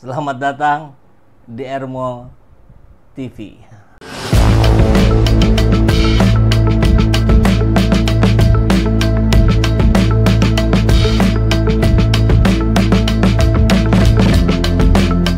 Selamat datang di Ermol TV.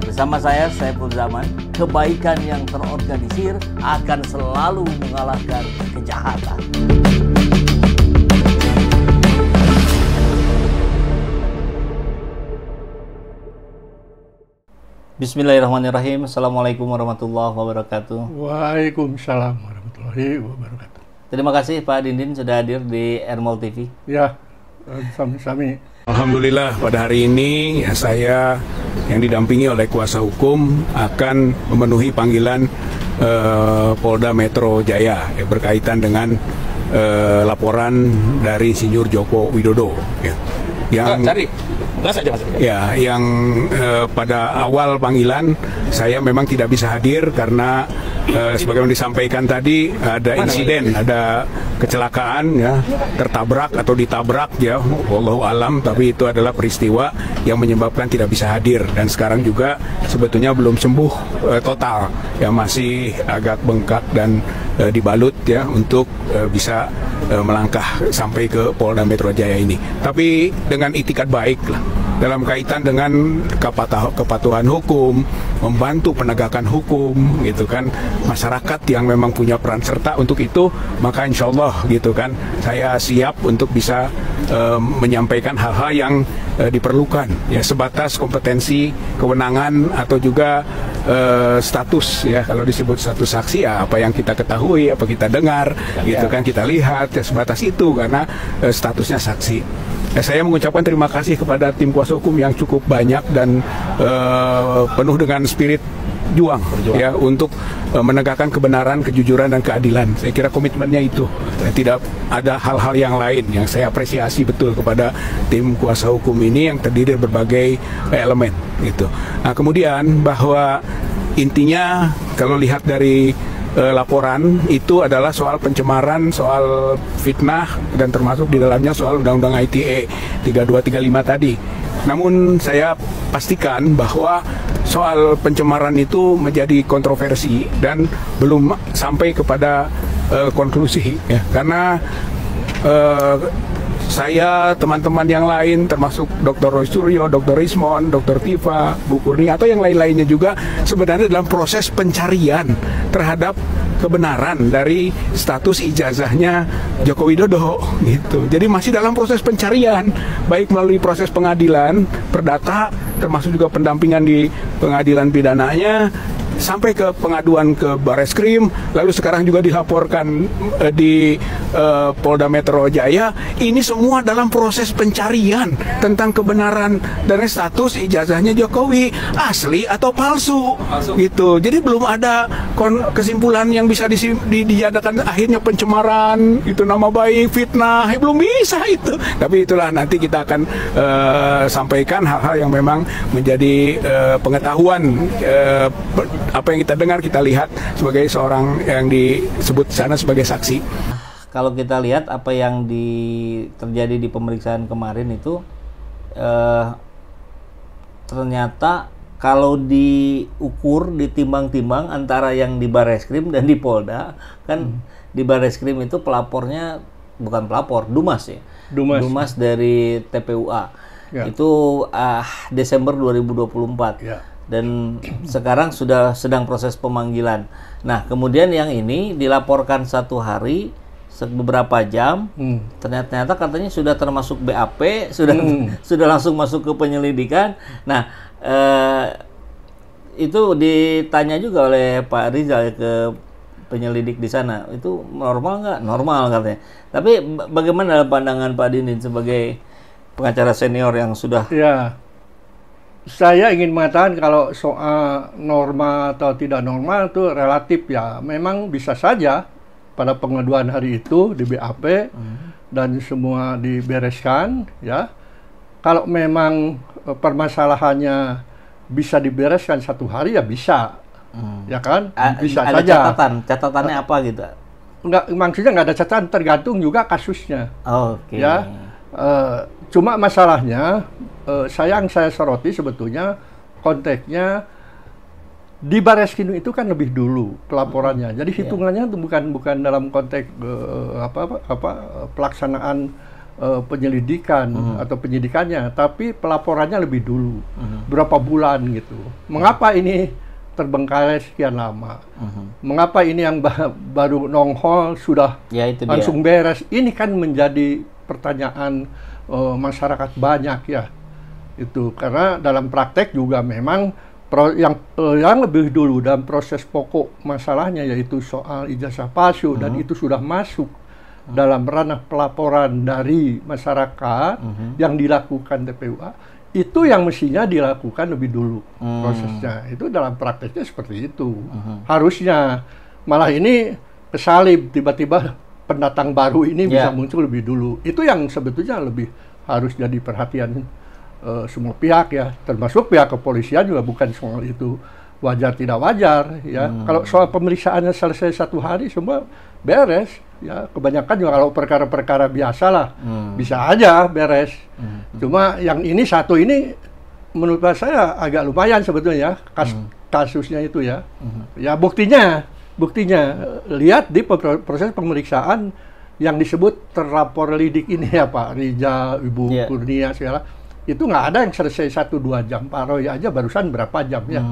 Bersama saya, Saiful Zaman, kebaikan yang terorganisir akan selalu mengalahkan kejahatan. Bismillahirrahmanirrahim. Assalamualaikum warahmatullahi wabarakatuh. Waalaikumsalam warahmatullahi wabarakatuh. Terima kasih Pak Dindin sudah hadir di Ermol TV. Ya, sami-sami. Alhamdulillah pada hari ini saya yang didampingi oleh kuasa hukum akan memenuhi panggilan Polda Metro Jaya berkaitan dengan laporan dari Insinyur Joko Widodo. Yang pada awal panggilan saya memang tidak bisa hadir karena sebagaimana disampaikan tadi ada insiden, ada kecelakaan ya, tertabrak atau ditabrak ya, wallahu alam, tapi itu adalah peristiwa yang menyebabkan tidak bisa hadir dan sekarang juga sebetulnya belum sembuh total ya, masih agak bengkak dan dibalut ya untuk bisa melangkah sampai ke Polda Metro Jaya ini. Tapi dengan itikat baik lah dalam kaitan dengan kepatuhan hukum, membantu penegakan hukum, gitu kan, masyarakat yang memang punya peran serta untuk itu, maka insya Allah gitu kan, saya siap untuk bisa menyampaikan hal-hal yang diperlukan, ya sebatas kompetensi, kewenangan atau juga status ya, kalau disebut status saksi ya apa yang kita ketahui, apa kita dengar, gitu kan, kita lihat ya sebatas itu karena statusnya saksi. Saya mengucapkan terima kasih kepada tim kuasa hukum yang cukup banyak dan penuh dengan spirit juang ya untuk menegakkan kebenaran, kejujuran dan keadilan. Saya kira komitmennya itu. Tidak ada hal-hal yang lain yang saya apresiasi betul kepada tim kuasa hukum ini yang terdiri dari berbagai elemen gitu. Nah, kemudian bahwa intinya kalau lihat dari laporan itu adalah soal pencemaran, soal fitnah, dan termasuk di dalamnya soal Undang-Undang ITE 3235 tadi. Namun saya pastikan bahwa soal pencemaran itu menjadi kontroversi dan belum sampai kepada konklusi ya, karena saya, teman-teman yang lain, termasuk Dr. Roy Suryo, Dr. Rismon, Dr. Tifa, Bu Kurni, atau yang lain-lainnya juga sebenarnya dalam proses pencarian terhadap kebenaran dari status ijazahnya Joko Widodo gitu. Jadi masih dalam proses pencarian, baik melalui proses pengadilan, perdata, termasuk juga pendampingan di pengadilan pidananya, sampai ke pengaduan ke Bareskrim, lalu sekarang juga dilaporkan di Polda Metro Jaya. Ini semua dalam proses pencarian tentang kebenaran dari status ijazahnya Jokowi asli atau palsu gitu. Jadi belum ada kesimpulan yang bisa dijadikan akhirnya pencemaran itu nama baik, fitnah, belum bisa itu. Tapi itulah nanti kita akan sampaikan hal-hal yang memang menjadi pengetahuan apa yang kita dengar, kita lihat sebagai seorang yang disebut sana sebagai saksi. Kalau kita lihat apa yang terjadi di pemeriksaan kemarin itu, ternyata kalau diukur, ditimbang-timbang antara yang di Bareskrim dan di Polda, kan di Bareskrim itu pelapornya bukan pelapor, Dumas ya, Dumas dari TPUA ya. Itu Desember 2024 ya. Dan sekarang sudah sedang proses pemanggilan. Nah, kemudian yang ini dilaporkan 1 hari, beberapa jam, ternyata katanya sudah termasuk BAP, sudah langsung masuk ke penyelidikan. Nah, itu ditanya juga oleh Pak Rizal ke penyelidik di sana, itu normal nggak? Normal katanya. Tapi bagaimana dalam pandangan Pak Dindin sebagai pengacara senior yang sudah... Ya. Saya ingin mengatakan kalau soal normal atau tidak normal itu relatif ya. Memang bisa saja pada pengaduan hari itu di BAP dan semua dibereskan ya. Kalau memang permasalahannya bisa dibereskan 1 hari ya bisa, ya kan? Bisa ada saja. Catatannya apa gitu? Enggak, maksudnya nggak ada catatan, tergantung juga kasusnya. Oke. Ya. Cuma masalahnya yang saya soroti sebetulnya konteksnya di Bareskrim itu kan lebih dulu pelaporannya. Jadi hitungannya itu bukan dalam konteks pelaksanaan penyelidikan atau penyidikannya, tapi pelaporannya lebih dulu, berapa bulan gitu. Mengapa ini terbengkalai sekian lama? Mengapa ini yang baru nongol sudah langsung beres? Ini kan menjadi pertanyaan masyarakat banyak ya. Itu karena dalam praktek juga memang yang lebih dulu dalam proses pokok masalahnya yaitu soal ijazah palsu dan itu sudah masuk dalam ranah pelaporan dari masyarakat yang dilakukan TPUA, itu yang mestinya dilakukan lebih dulu prosesnya. Itu dalam prakteknya seperti itu. Harusnya malah ini kesalib, tiba-tiba pendatang baru ini bisa muncul lebih dulu. Itu yang sebetulnya lebih harus jadi perhatian semua pihak ya, termasuk pihak kepolisian juga. Bukan soal itu wajar tidak wajar ya. Kalau soal pemeriksaannya selesai 1 hari semua beres ya, kebanyakan juga kalau perkara-perkara biasa lah bisa aja beres. Cuma yang ini satu ini menurut saya agak lumayan sebetulnya kasusnya itu ya. Ya buktinya lihat di proses pemeriksaan yang disebut terlapor lidik ini ya Pak Rija, Ibu Kurnia segala, itu nggak ada yang selesai 1-2 jam. Pak Roy aja barusan berapa jam ya,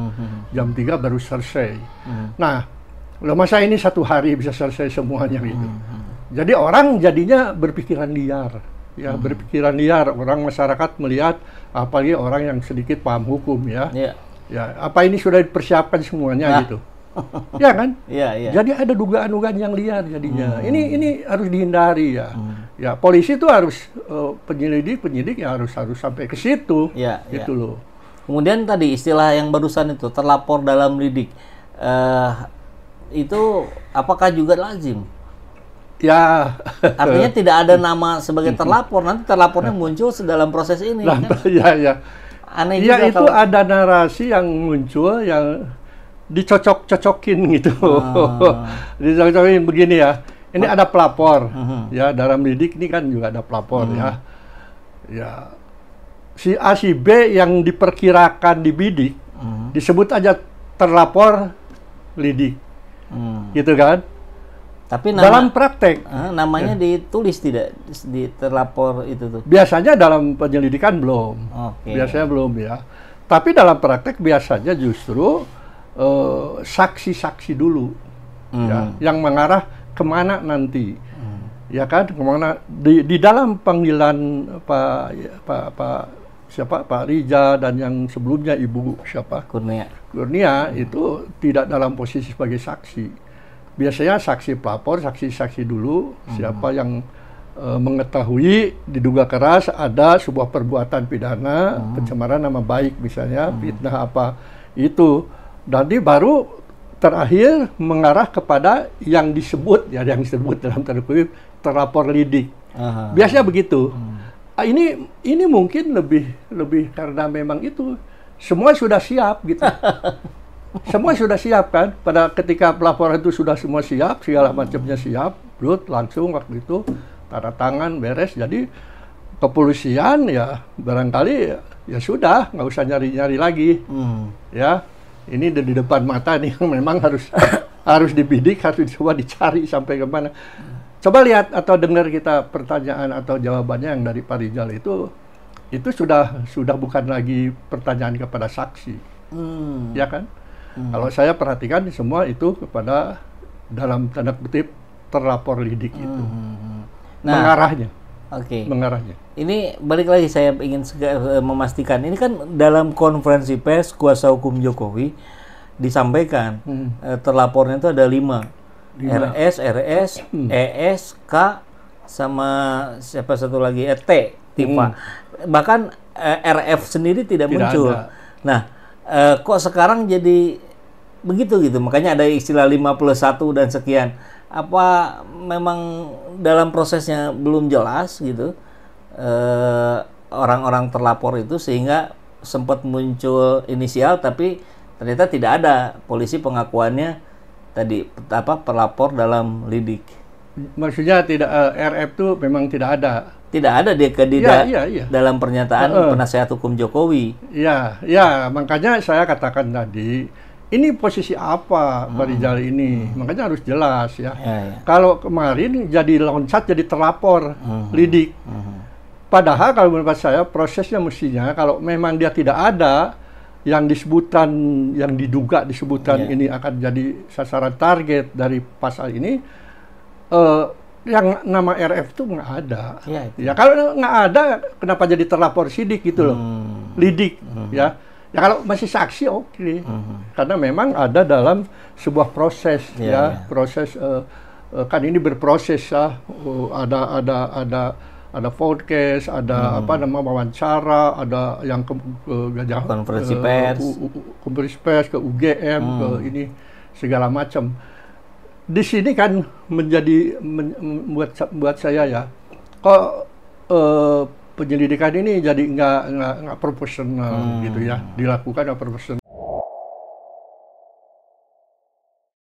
jam 3 baru selesai. Nah, loh masa ini 1 hari bisa selesai semuanya gitu. Jadi orang jadinya berpikiran liar, ya berpikiran liar. Orang masyarakat melihat, apalagi orang yang sedikit paham hukum ya, ya apa ini sudah dipersiapkan semuanya gitu. Ya kan? Jadi ada dugaan-dugaan yang liar jadinya. Ini harus dihindari ya. Ya polisi itu harus penyidik ya harus sampai ke situ. Gitu loh. Kemudian tadi istilah yang barusan itu terlapor dalam lidik. Itu apakah juga lazim? Ya. Artinya tidak ada nama sebagai terlapor, nanti terlapornya muncul dalam proses ini. Kan? Ya. Aneh juga itu kalau ada narasi yang muncul yang dicocok-cocokin gitu. Dicocok-cocokin begini ya. Ini ada pelapor, ya dalam lidik ini kan juga ada pelapor ya. Ya si A si B yang diperkirakan dibidik disebut aja terlapor lidik, gitu kan? Tapi dalam praktek namanya ditulis tidak di terlapor itu tuh? Biasanya dalam penyelidikan belum, biasanya belum ya. Tapi dalam praktek biasanya justru saksi-saksi dulu, ya, yang mengarah kemana nanti, ya kan, kemana di dalam panggilan Pak Rija dan yang sebelumnya Ibu siapa Kurnia itu tidak dalam posisi sebagai saksi. Biasanya saksi pelapor, saksi-saksi dulu, siapa yang mengetahui diduga keras ada sebuah perbuatan pidana, pencemaran nama baik misalnya, fitnah apa itu, dan baru terakhir mengarah kepada yang disebut dalam tanda kutip terlapor lidik. Biasanya begitu. Ini mungkin lebih karena memang itu semua sudah siap gitu. Semua sudah siap kan, pada ketika pelaporan itu sudah semua siap, segala macamnya siap, langsung waktu itu tanda tangan beres. Jadi kepolisian ya barangkali ya sudah nggak usah nyari-nyari lagi, ya. Ini di depan mata nih yang memang harus dibidik, harus coba dicari sampai kemana. Coba lihat atau dengar kita pertanyaan atau jawabannya yang dari Pak Rijal itu sudah bukan lagi pertanyaan kepada saksi, ya kan? Kalau saya perhatikan semua itu kepada dalam tanda kutip terlapor lidik itu, mengarahnya. Mengarahnya. Ini balik lagi saya ingin memastikan, ini kan dalam konferensi pers kuasa hukum Jokowi disampaikan terlapornya itu ada 5. RS, ES, K, sama siapa satu lagi, ET, Tifa. Bahkan RF sendiri tidak muncul. Ada. Nah, kok sekarang jadi begitu gitu? Makanya ada istilah 5+1 dan sekian. Apa memang dalam prosesnya belum jelas gitu orang-orang terlapor itu, sehingga sempat muncul inisial tapi ternyata tidak ada polisi pengakuannya tadi pelapor dalam lidik. maksudnya tidak RF itu memang tidak ada. Tidak ada dia Iya. dalam pernyataan penasihat hukum Jokowi. Ya, makanya saya katakan tadi, ini posisi apa Pak Rizal ini? Makanya harus jelas ya. Kalau kemarin jadi loncat jadi terlapor, lidik. Padahal kalau menurut saya prosesnya mestinya kalau memang dia tidak ada yang disebutkan, yang diduga disebutkan ini akan jadi sasaran target dari pasal ini, yang nama RF itu nggak ada. Ya kalau nggak ada, kenapa jadi terlapor sidik gitu loh, lidik ya. Ya kalau masih saksi oke. Karena memang ada dalam sebuah proses proses kan ini berproses ya. Ada podcast, ada wawancara, ada yang ke konferensi pers, ke UGM, ke ini segala macam. Di sini kan menjadi buat saya ya, kok penyelidikan ini jadi nggak proporsional gitu ya, dilakukan nggak proporsional.